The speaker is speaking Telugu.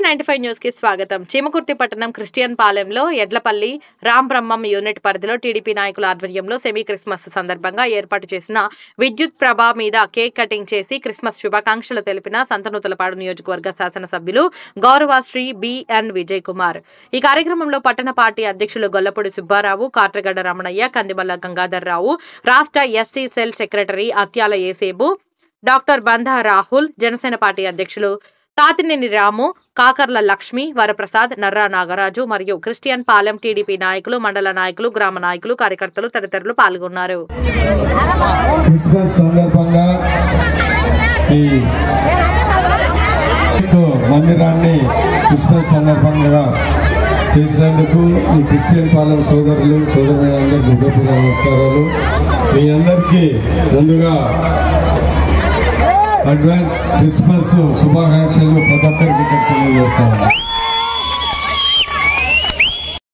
KK95 న్యూస్ కి స్వాగతం. చీమకుర్తి పట్టణం క్రిస్టియన్ పాలెంలో ఎడ్లపల్లి రామ్ బ్రహ్మం యూనిట్ పరిధిలో టీడీపీ నాయకుల ఆధ్వర్యంలో సెమీ క్రిస్మస్ సందర్భంగా ఏర్పాటు చేసిన విద్యుత్ ప్రభ మీద కేక్ కటింగ్ చేసి క్రిస్మస్ శుభాకాంక్షలు తెలిపిన సంతనూతలపాడు నియోజకవర్గ శాసనసభ్యులు గౌరవ శ్రీ బిఎన్ విజయ్ కుమార్. ఈ కార్యక్రమంలో పట్టణ పార్టీ అధ్యక్షులు గొల్లపూడి సుబ్బారావు, కాట్రగడ్డ రమణయ్య, కందిమల్ల గంగాధర్ రావు, రాష్ట్ర SC cell secretary Atyala Esebu, doctor Bandha Rahul, Janasena party అధ్యక్షులు తాతినేని రాము, కాకర్ల లక్ష్మి, వరప్రసాద్, నర్రా నాగరాజు మరియు క్రిస్టియన్ పాలెం టీడీపీ నాయకులు, మండల నాయకులు, గ్రామ నాయకులు, కార్యకర్తలు తదితరులు పాల్గొన్నారు. క్రిస్మస్ సందర్భంగా ఈ మందిరాన్ని క్రిస్మస్ సందర్భంగా చేసినందుకు ఈ క్రిస్టియన్ పాలెం సోదరులు సోదరులందరికీ హృదయపూర్వక నమస్కారాలు. మీ అందరికీ ముందుగా అడ్వాన్స్ క్రిస్మస్ శుభాకాంక్షలు ప్రతి ఒక్కరికి తెలియజేస్తాను.